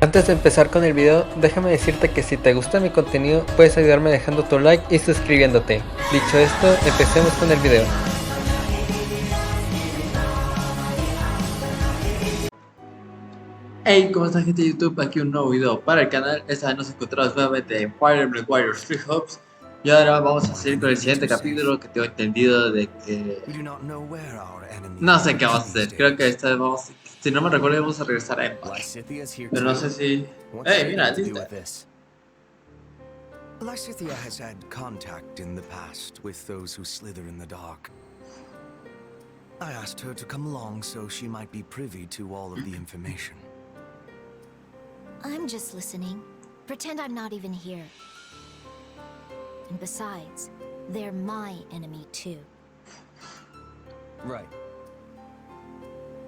Antes de empezar con el video, déjame decirte que si te gusta mi contenido, puedes ayudarme dejando tu like y suscribiéndote. Dicho esto, empecemos con el video. Hey, ¿cómo está, gente de YouTube? Aquí un nuevo video para el canal. Esta vez nos encontramos nuevamente en Fire Emblem Warriors Free Hubs. Y ahora vamos a seguir con el siguiente capítulo, que tengo entendido de que... no sé qué vamos a hacer. Creo que esta vez vamos... si no me recuerdo, vamos a regresar a Empire. Pero no sé si... Hey, mira, lista. Lysithea has had contact in the past with those who slither in the dark. I asked her to come along so she might be privy to all of the information. I'm just listening. Pretend I'm not even here. And besides, they're my enemy too. Right.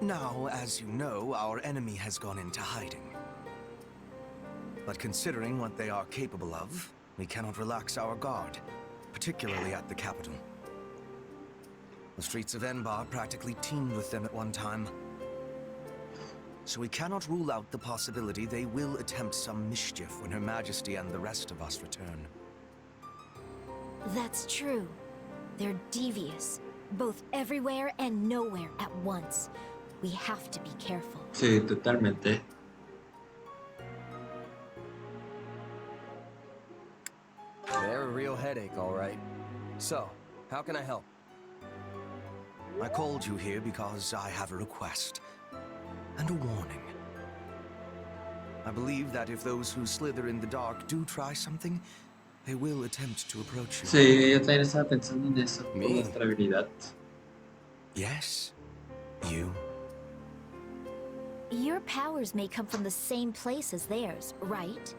Now, as you know, our enemy has gone into hiding. But considering what they are capable of, we cannot relax our guard, particularly at the capital. The streets of Enbar practically teemed with them at one time. So we cannot rule out the possibility they will attempt some mischief when Her Majesty and the rest of us return. That's true. They're devious, both everywhere and nowhere at once. We have to be careful. Sí, totalmente. They're a real headache, all right. So, how can I help? I called you here because I have a request. And a warning. I believe that if those who slither in the dark do try something, they will attempt to approach you. Sí, yo también estaba pensando en eso, por nuestra habilidad. Yes, you. Your powers may come from the same place as theirs, right?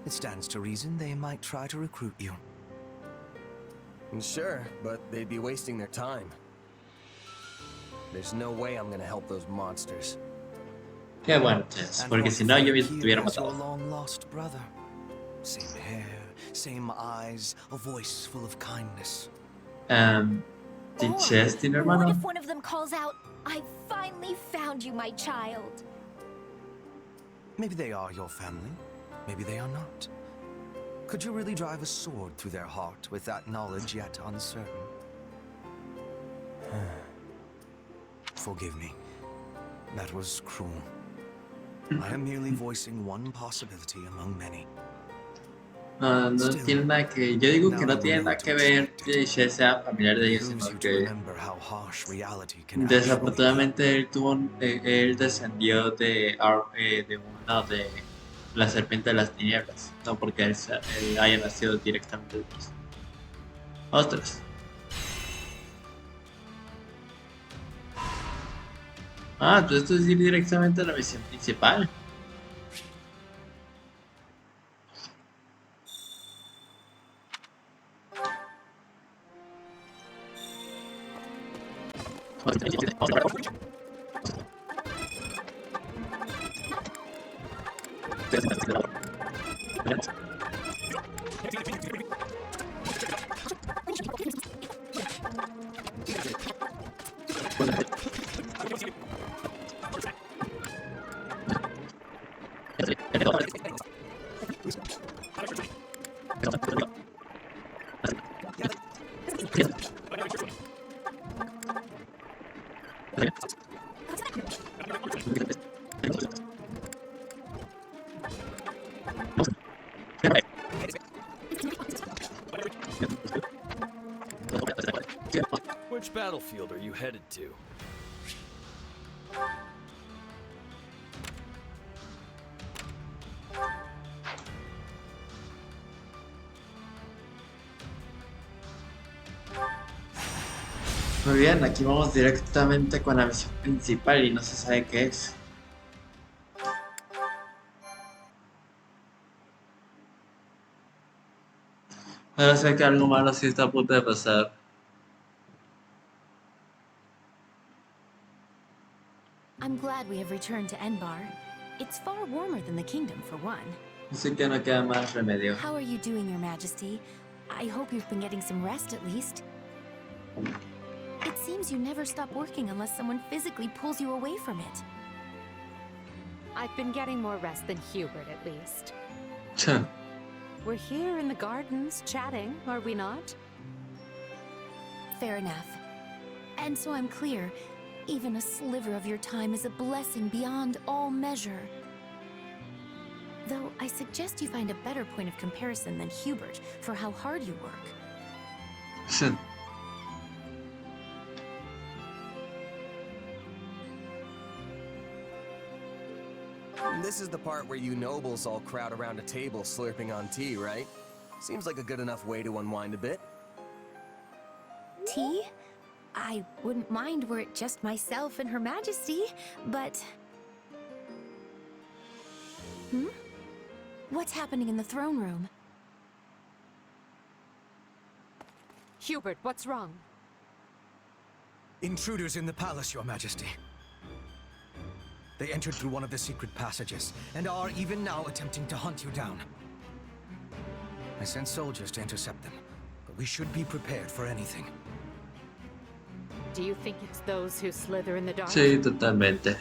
It stands to reason they might try to recruit you. Sure, but they'd be wasting their time. There's no way I'm gonna help those monsters. Qué bueno, Chess, porque si no yo me hubiera matado. Long lost brother. Same hair, same eyes, a voice full of kindness. ¿Did Chess tiene What hermano? if one of them calls out, "I finally found you, my child"? Maybe they are your family. Maybe they are not. Could you really drive a sword through their heart with that knowledge yet uncertain? Forgive me. That was cruel. I am merely voicing one possibility among many. No tiene nada que... yo digo que no tiene nada que ver que Chess sea familiar de ellos, sino que... desafortunadamente él descendió de uno de la serpiente de las tinieblas, no porque él haya nacido directamente de Dios. Ostras. Ah, entonces esto es ir directamente a la misión principal. Which battlefield are you headed to? Muy bien, aquí vamos directamente con la misión principal y no se sabe qué es. Ahora sé que algo malo sí está a punto de pasar. I'm glad we have returned to Enbar. It's far warmer than the kingdom, for one. Así que no queda más remedio. How are you doing, Your Majesty? I hope you've been getting some rest at least. It seems you never stop working unless someone physically pulls you away from it. I've been getting more rest than Hubert, at least. Tch. We're here in the gardens, chatting, are we not? Fair enough. And so I'm clear, even a sliver of your time is a blessing beyond all measure. Though I suggest you find a better point of comparison than Hubert for how hard you work. Tch. This is the part where you nobles all crowd around a table slurping on tea, right? Seems like a good enough way to unwind a bit. Tea? I wouldn't mind were it just myself and Her Majesty, but... What's happening in the throne room? Hubert, what's wrong? Intruders in the palace, Your Majesty. They entered through one of the secret passages, and are even now attempting to hunt you down. I sent soldiers to intercept them, but we should be prepared for anything. Do you think it's those who slither in the dark? Sí, totalmente.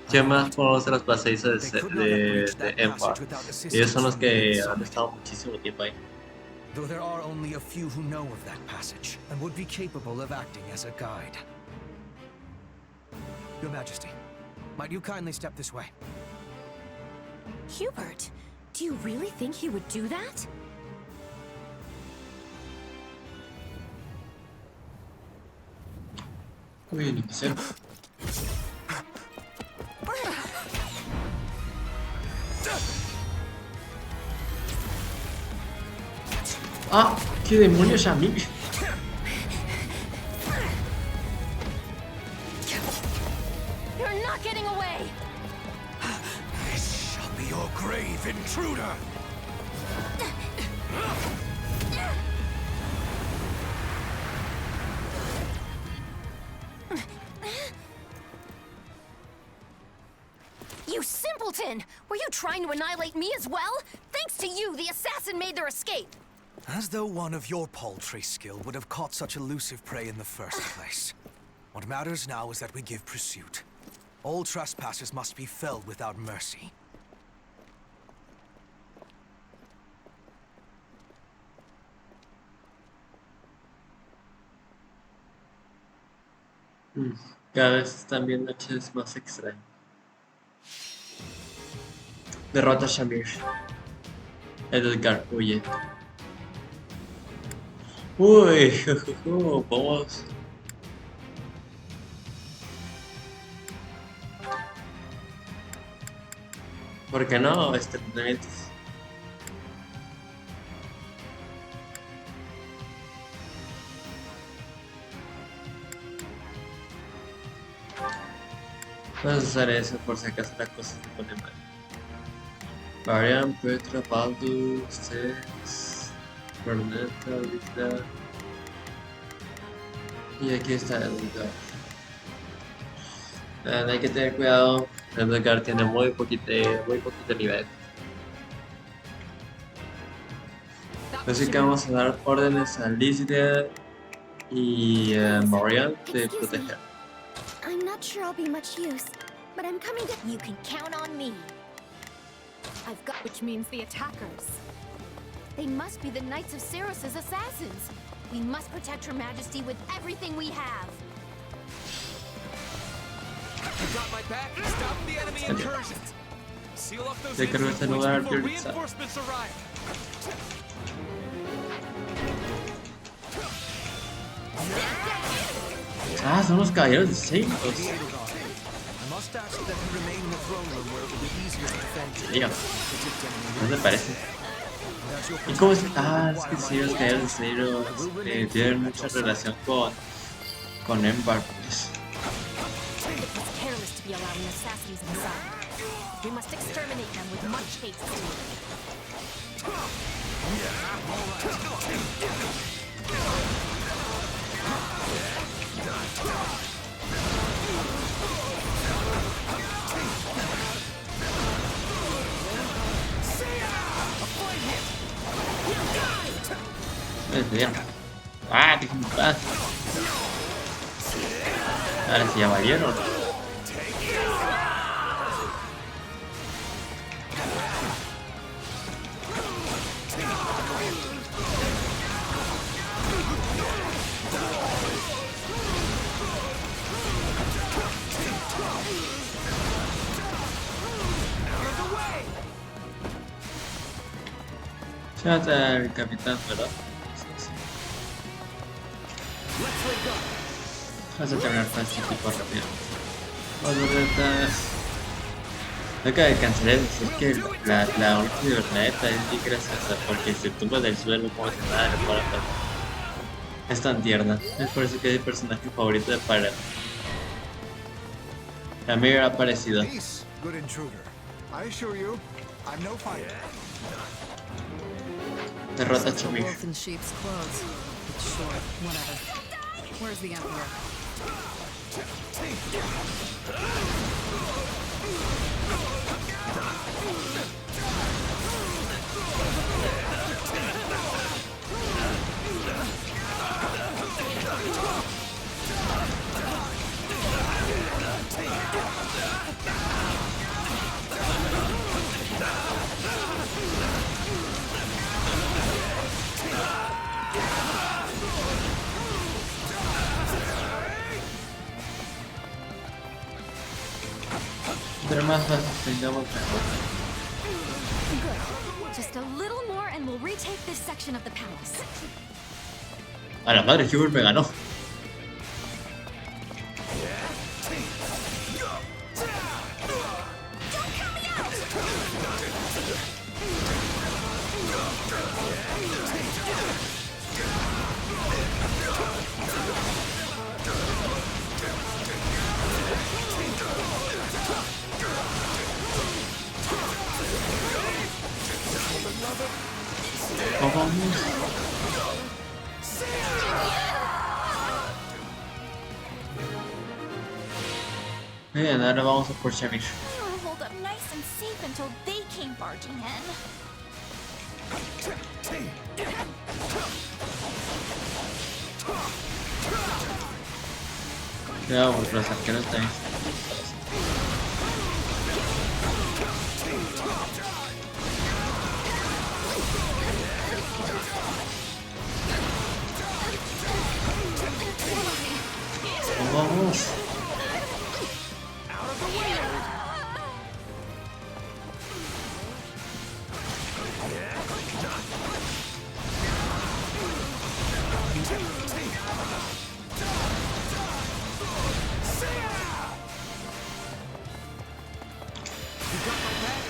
¿Qué más podemos hacer los pasadizos de Empire? Ellos son los que han estado muchísimo tiempo ahí. Though there are only a few who know of that passage, and would be capable of acting as a guide. Your Majesty, might you kindly step this way? Hubert, do you really think he would do that? Uy, ni sé. Ah, qué demonios, Shamir. You're not getting away! This shall be your grave, intruder! You simpleton! Were you trying to annihilate me as well? Thanks to you, the assassin made their escape! As though one of your paltry skill would have caught such elusive prey in the first place. What matters now is that we give pursuit. All trespassers must be felled without mercy. Cada vez están viendo noches más extrañas. Derrota a Shamir. Edgar huye. Uy, vamos. ¿Por qué no? Entrenamientos. Vamos a usar eso por si acaso la cosa se pone mal. Varian, Petra, Baldur, Sex, Bernetta, Lita. Y aquí está Edgar. Hay que tener cuidado. Edgar tiene muy poquito nivel. Así que vamos a dar órdenes a Lizzie y Marian de proteger. I'm not sure I'll be much use, but I'm coming to... You can count on me. I've got... Which means the attackers. They must be the Knights of Ceres' assassins. We must protect Her Majesty with everything we have. You got my back. Stop the enemy incursion. Seal up those Creo que este lugar before priorizado. reinforcements arrive. Ah, son los caballeros de Seikos. I must ask that you remain in the throne room where it will be easier to defend you. Diga, ¿no te parece? ¿Y cómo es? Ah, es que sí, los caballeros de Seikos tienen mucha relación con Empire. It's careless to be allowing assassins inside. We must exterminate them with much haste. Ah, déjenme en paz. Ahora sí ya valieron. Ya está el capitán, ¿verdad? Sí, sí. Vamos a terminar con este tipo rápido. Nunca me cansaré de decir que la ulti de Bernadetta es bien graciosa porque se tumba del suelo como si nada le fuera a pasar. Es tan tierna. Es por eso que es el personaje favorito de Pirate. Shamir ha aparecido. Peace, good intruder. I assure you, I'm no fighter. Derrota a Such a Shamir. wolf in sheep's clothes. It's short, whatever. Where's the Emperor? Pero más fácil tengamos mejor. Good. Just a little more and we'll retake this section of the palace. A la madre, Hubert me ganó. Vamos. Bien, ahora vamos a por Shamir. We were holed up nice and safe until they came barging in. Cuidado porque los arqueros también. Vamos.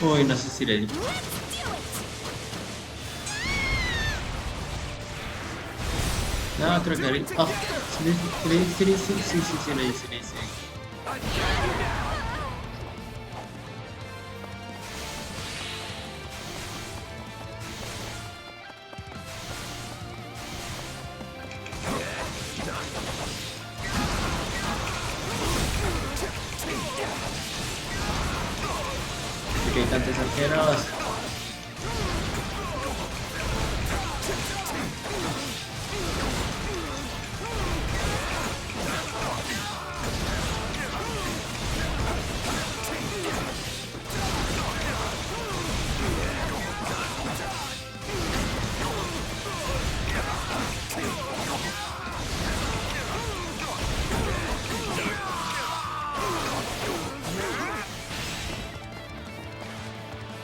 Uy, no sé si le di. No, creo que le di. Ah, sí, le di. Porque hay tantos arqueros.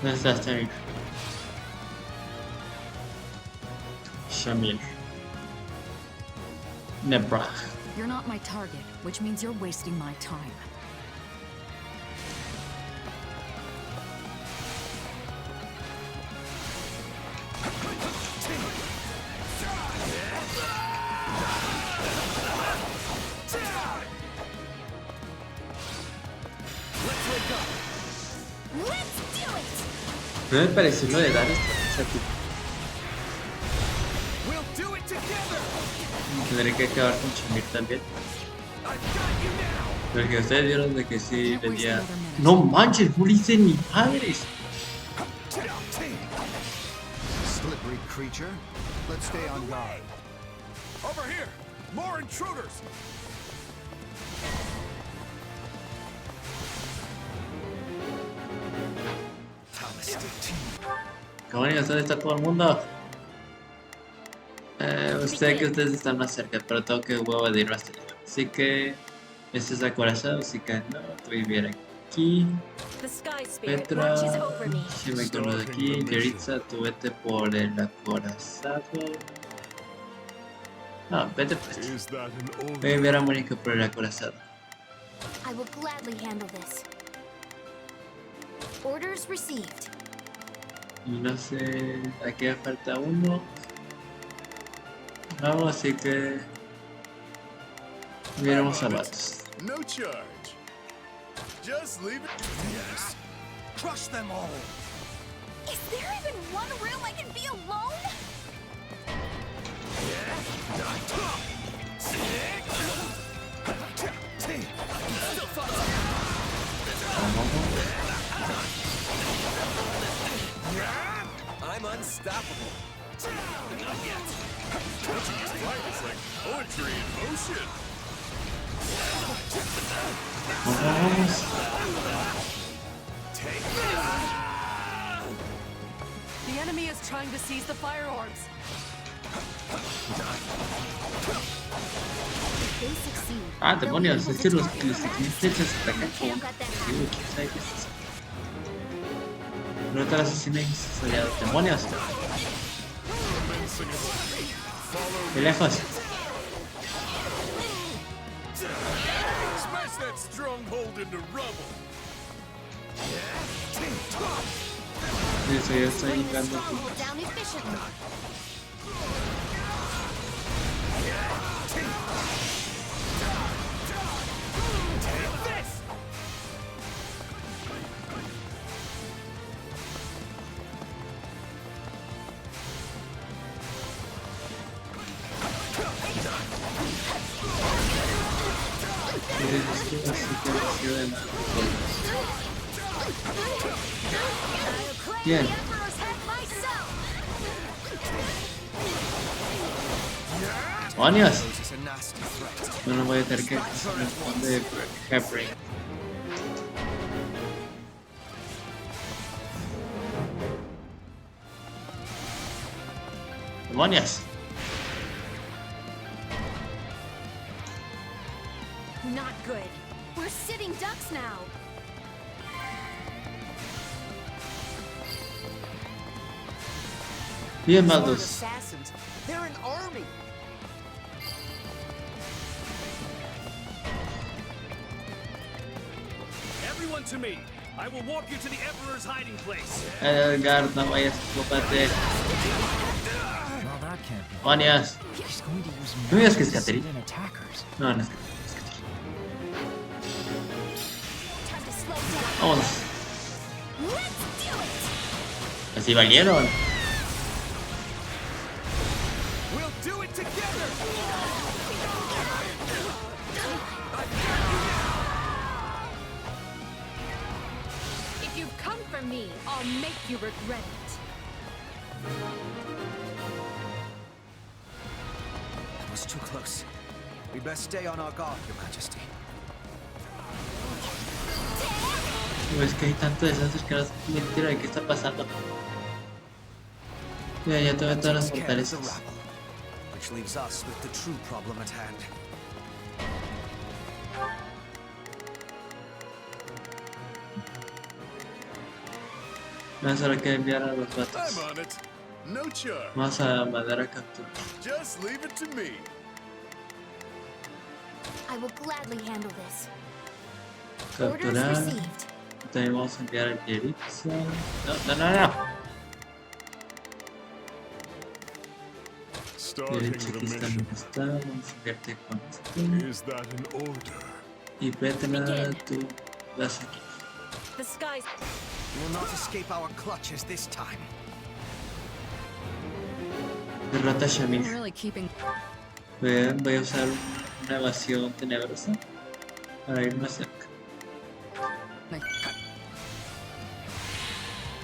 ¿Dónde está este? Shamir. Nebrach. You're not my target, which means you're wasting my time. No me pareció lo de dar esta tipo. Tendré que acabar con Shamir también. Porque ustedes vieron de que sí tenía. No manches, no le hice ni padres. Slippery creature. Let's stay on guard. Over here! More intruders! Cabrones, ¿dónde está todo el mundo? Sé que ustedes están más cerca, pero tengo que huevo de ir hasta allá. Así que, este es acorazado, así que no voy a vivir aquí. The sky spirit Petra, watches over me. si me con lo de aquí, Yeritza, tú vete por el acorazado. No, vete pues. Voy a enviar a Mónica por el acorazado. I will gladly handle this. Orders received. Y no sé, aquí me falta uno. Vamos, así que miramos a vatos. No charge. Just leave it. Yes. Crush them all. Is there even one room I can be alone? I'm unstoppable. Not yet. It's like poetry in motion. Vamos. The enemy is trying to seize the fire orbs. If they succeed, Ah, they'll be demonios, able es to que los target flechas atacan I con... can't let that Digo, happen. ¿quién sabe qué es eso? Nota el asesino y sus aliados. ¡Demonios! ¡De lejos! Smash that stronghold into rubble. Eso, yo estoy Bring the dando... stronghold down efficiently. Así que ha sido de nada. Bien. ¡Demonios! Poses a nasty threat. No voy a tener que responder Jeffrey. ¡Demonios! Not good. We're sitting ducks now. Bien, These aren't maldos. assassins. They're an army. Everyone to me. I will walk you to the Emperor's hiding place. Edgar, no vayas, escópate. Well, that can't be. ¡Demonios! He's going to use No digas que es magic to Catherine. sit in attackers. No, no es Time to slow down. Vámonos. Let's do it. Así valieron. We'll do it together. If you've come for me, I'll make you regret it. That was too close. We best stay on our guard, Your Majesty. No, es que hay tanto desastre que no sé ni entero de qué está pasando. Mira, ya tomé todas las Takes care of the fortalezas. rabble, which leaves us with the true problem at hand. No solo hay que enviar a los I'm vatos. on it. No charge. Vamos a mandar a capturar. Just leave it to me. I will gladly handle this. Orders Capturar. received. También vamos a enviar a Yeritza. No, no, no, no. Yeritza aquí está donde está. Vamos a enviarte con este. Is that an order? Y Petra, tú vas aquí. The skies. You will not escape our clutches this time. Derrota a Shamir. I'm really keeping. Voy a usar una evasión tenebrosa para ir más cerca.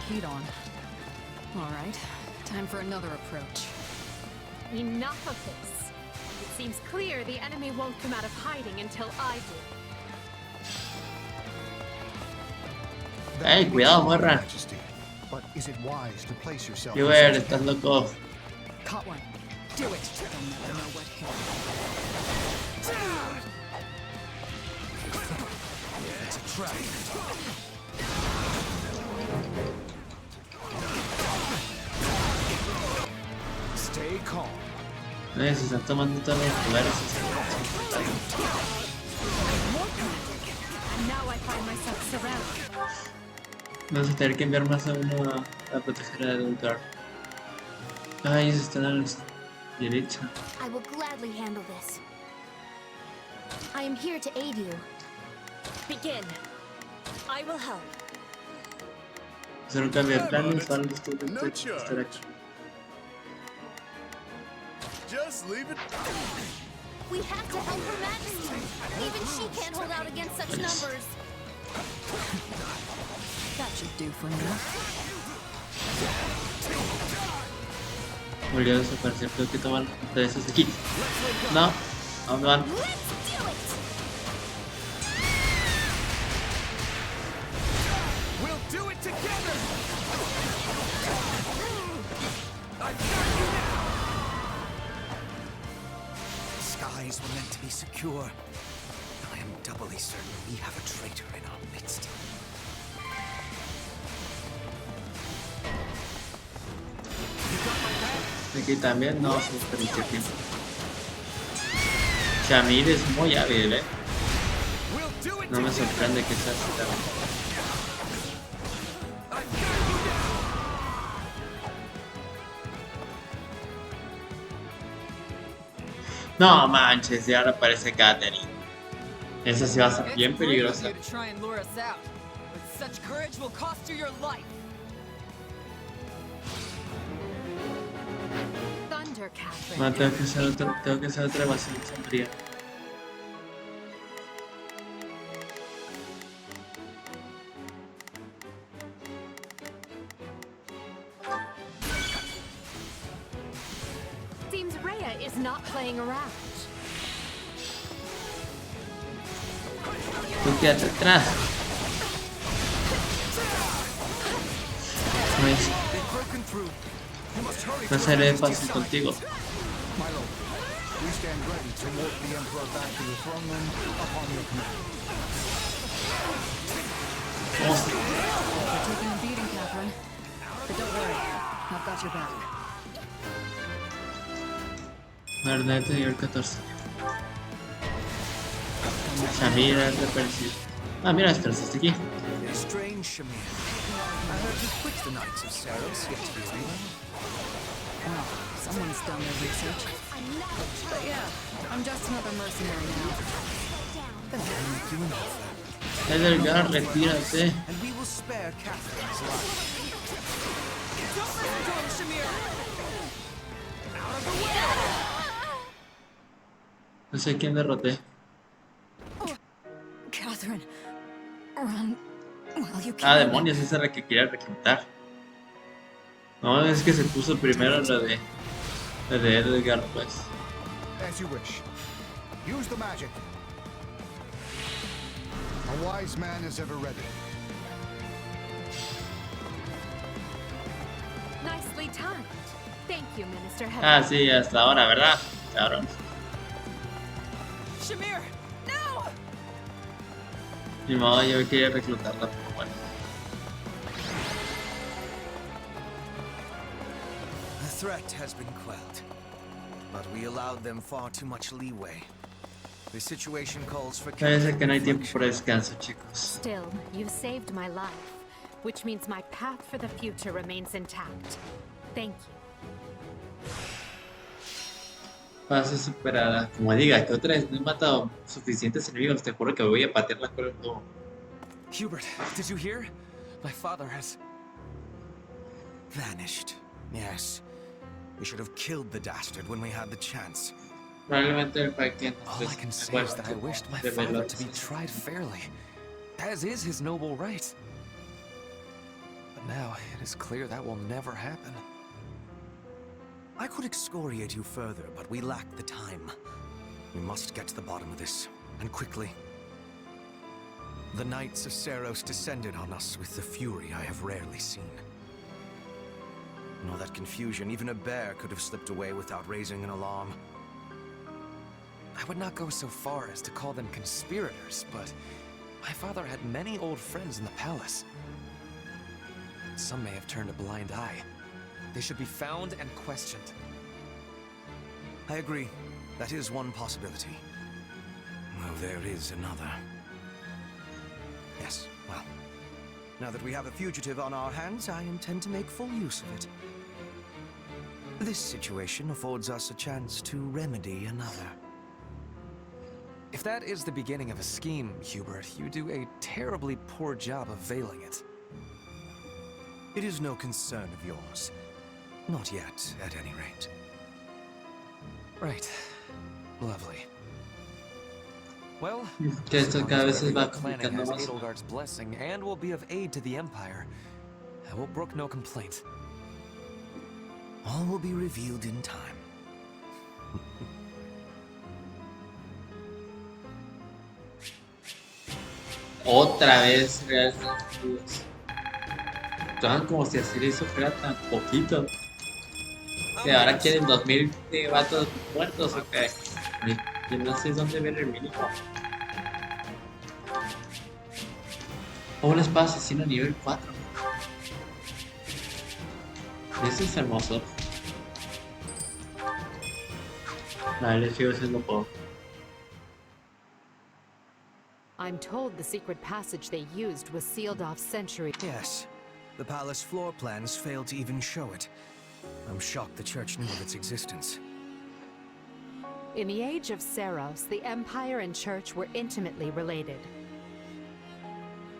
Heat on. All right. Time for another approach. Enough of this. It seems clear the enemy won't come out of hiding until I do. Ey, cuidado, morra. Majesty. But is it wise to place yourself? Yo in such a estás loco. Caught one. Do it. They'll never know what hit. It's a trap. Stay calm. Se están tomando todos los poderes. And now I find myself surrounded. Vamos a tener que enviar más a uno a proteger al lugar. Ah, ellos están a la derecha. I will gladly handle this. I am here to aid you. Begin. I will help. Hacer un cambio de planes, van a estar aquí. Just leave it. We have to help Her Majesty. Even she can't hold out against such numbers. That should do for now. Volvió a desaparecer, tengo que tomar de esos aquí. No, ¿a dónde van? Let's do it! We'll do it together! I've got you now! The skies were meant to be secure. I am doubly certain we have a traitor in our midst. Aquí también no se permite tiempo. Shamir es muy hábil, No me sorprende que sea así también. No manches, y ahora aparece Catherine. Esa sí va a ser bien peligrosa. Thunder, Catherine. No, tengo que hacer otra evasión sombría. Seems Rhea is not playing around. Tú quédate atrás. No seré fácil contigo. My lord, we stand ready to walk the Emperor back to the throne room upon your command. You're taking a beating, Catherine. But don't worry, I've got your back. Verdad, nivel 14. Shamir es desaparecido. Ah, mira, espera, está aquí. It is strange, Shamir. I heard you quit the Knights of Saros yet to be renamed. Well, someone's done their research. But yeah, I'm just another mercenary now. Then I'll make you an offer. Edgar, retírate. And we will spare Catherine's life. Don't listen to him, Shamir! Out of the way! No sé quién derroté. Catherine, run while you Ah, can. demonios, esa es la que quería reclutar. No, es que se puso primero la de Edgar, pues. As you wish. Use the magic. A wise man is ever ready. Nicely timed. Thank you, Minister Heather. Ah, sí, hasta ahora, ¿verdad? Cabrón. Shamir, no! Ni modo, yo quería reclutarla, pero bueno. The threat has been quelled, but we allowed them far too much leeway. The situation calls for Parece que no hay tiempo para descanso, chicos. Still, you saved my life, which means my path for the future remains intact. Thank you. Fase superada. Como diga, que otra vez no he matado suficientes enemigos, te juro que voy a patear la cola todo. Hubert, did you hear? My father has vanished. Yes. We should have killed the dastard when we had the chance. Probablemente el que All I can say is that I wished my father to be tried fairly, as is his noble right. But now it is clear that will never happen. I could excoriate you further, but we lack the time. We must get to the bottom of this, and quickly. The Knights of Saros descended on us with the fury I have rarely seen. In all that confusion, even a bear could have slipped away without raising an alarm. I would not go so far as to call them conspirators, but my father had many old friends in the palace. Some may have turned a blind eye. They should be found and questioned. I agree. That is one possibility. Though there is another. Yes, well, now that we have a fugitive on our hands, I intend to make full use of it. This situation affords us a chance to remedy another. If that is the beginning of a scheme, Hubert, you do a terribly poor job of veiling it. It is no concern of yours. Not yet, at any rate. Right. Lovely. Well, Que esto cada vez se va planning complicando has más. Edelgard's blessing and will be of aid to the Empire. I will brook no complaint. All will be revealed in time. Otra vez reales escudos. Estaban como si hacer eso fuera tan poquito. Que ahora quieren 2000 vatos muertos o qué. Yo no sé dónde ver el mínimo. O una espada asesina nivel 4. Eso es hermoso. Vale, sigo siendo poco. I'm told the secret passage they used was sealed off centuries. Yes. The palace floor plans failed to even show it. I'm shocked the church knew of its existence. In the age of Seros, the Empire and Church were intimately related.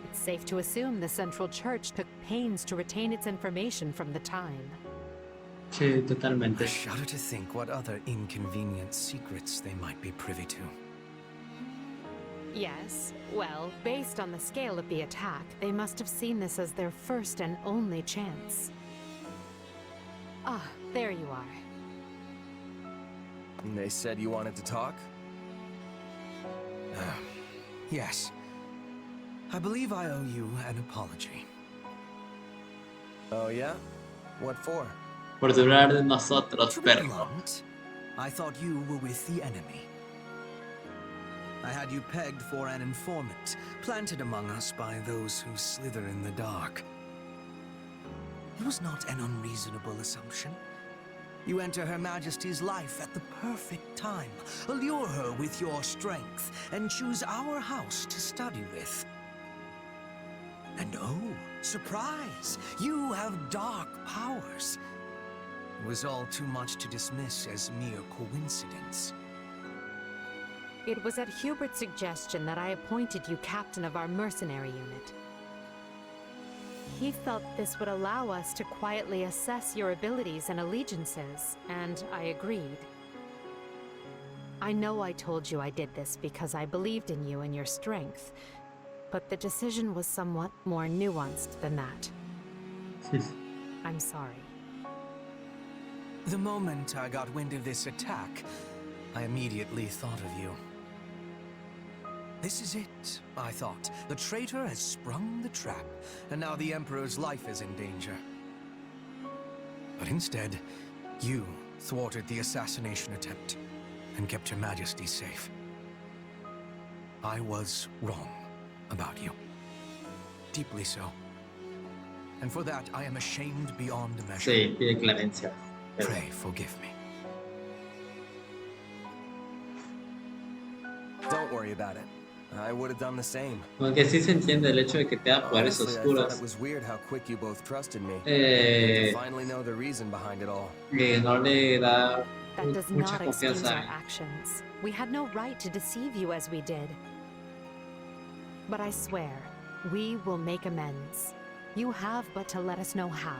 It's safe to assume the Central Church took pains to retain its information from the time. Sí, totalmente. I shudder to think what other inconvenient secrets they might be privy to. Yes, well, based on the scale of the attack, they must have seen this as their first and only chance. Ah, there you are. And they said you wanted to talk? Yes. I believe I owe you an apology. Oh yeah? What for? Por durar de nosotros, To be perro. blunt, I thought you were with the enemy. I had you pegged for an informant, planted among us by those who slither in the dark. It was not an unreasonable assumption. You enter Her Majesty's life at the perfect time, allure her with your strength, and choose our house to study with. And oh, surprise! You have dark powers. It was all too much to dismiss as mere coincidence. It was at Hubert's suggestion that I appointed you captain of our mercenary unit. He felt this would allow us to quietly assess your abilities and allegiances, and I agreed. I know I told you I did this because I believed in you and your strength, but the decision was somewhat more nuanced than that. I'm sorry. The moment I got wind of this attack, I immediately thought of you. This is it, I thought. The traitor has sprung the trap, and now the Emperor's life is in danger. But instead, you thwarted the assassination attempt and kept Her Majesty safe. I was wrong about you. Deeply so. And for that, I am ashamed beyond measure. Sí, pide clemencia. Pray forgive me. Don't worry about it. I would have done the same. Aunque sí se entiende el hecho de que te da poderes Honestly, I thought oscuros. it was weird how quick you both trusted me. Eh, To finally know the reason behind it all. No le da That does mucha not excuse confianza. our actions. We had no right to deceive you as we did. But I swear, we will make amends. You have but to let us know how.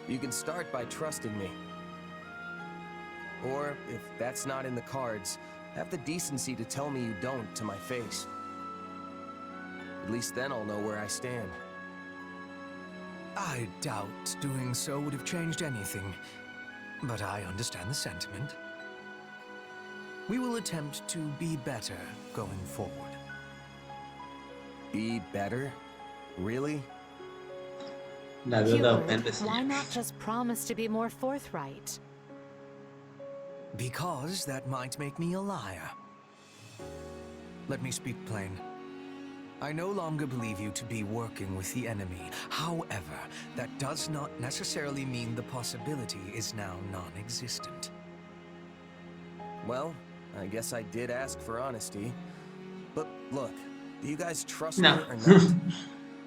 You can start by trusting me. Or, if that's not in the cards, have the decency to tell me you don't to my face. At least then I'll know where I stand. I doubt doing so would have changed anything, but I understand the sentiment. We will attempt to be better going forward. Be better? Really? La deuda Hubert, ofende, señor. why not just promise to be more forthright? Because that might make me a liar. Let me speak plain. I no longer believe you to be working with the enemy. However, that does not necessarily mean the possibility is now non-existent. Well, I guess I did ask for honesty. But look, do you guys trust No. me or not?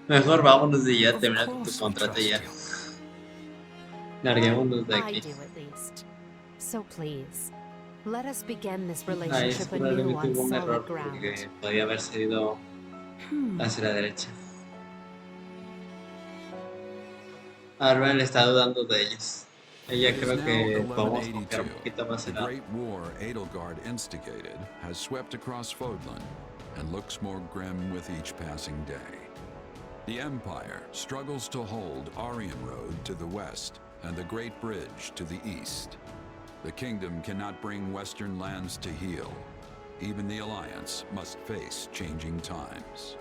Mejor vámonos de ya, Of termina con tu course we contrato trust ya. you. Larguémonos de I aquí. do at least. So please, let us begin this Ahí es relationship anew probablemente on hubo un error solid ground. porque podía haberse ido hacia la derecha. Arwen está dudando de ellos. Ella It is creo now que podemos confiar 1182. un poquito más The en Arwen. great war Edelgard instigated has swept across Fodlan and looks more grim with each passing day. The Empire struggles to hold Aryan Road to the west and the Great Bridge to the east. The kingdom cannot bring western lands to heal. Even the Alliance must face changing times.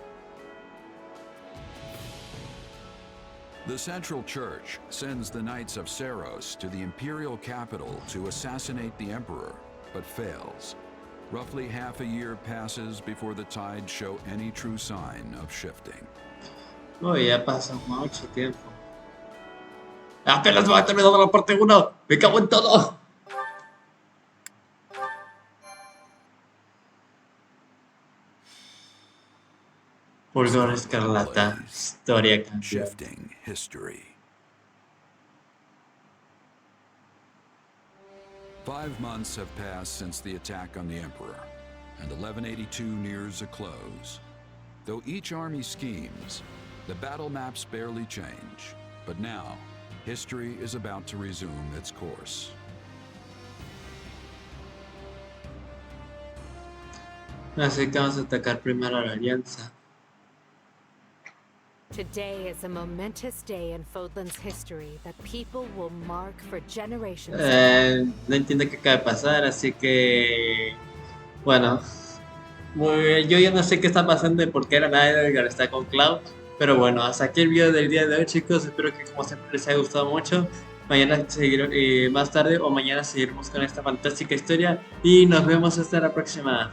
The Central Church sends the Knights of Seros to the imperial capital to assassinate the Emperor, but fails. Roughly half a year passes before the tides show any true sign of shifting. Oh, ya pasó mucho tiempo. Apenas va terminando la parte 1. Me cago en todo. Pulgar Escarlata. Historia cambiante. Shifting history. 5 months have passed since the attack on the Emperor, and 1182 nears a close. Though each army schemes, the battle maps barely change. But now, history is about to resume its course. Así que vamos a atacar primero a la Alianza. Today is a momentous day in Fodlan's history that people will mark for generations. No entiendo qué acaba de pasar, así que... Bueno... yo ya no sé qué está pasando y por qué era nada Edgar está con Cloud. Pero bueno, hasta aquí el video del día de hoy, chicos. Espero que como siempre les haya gustado mucho. Mañana seguiremos, más tarde o mañana seguiremos con esta fantástica historia. Y nos vemos hasta la próxima.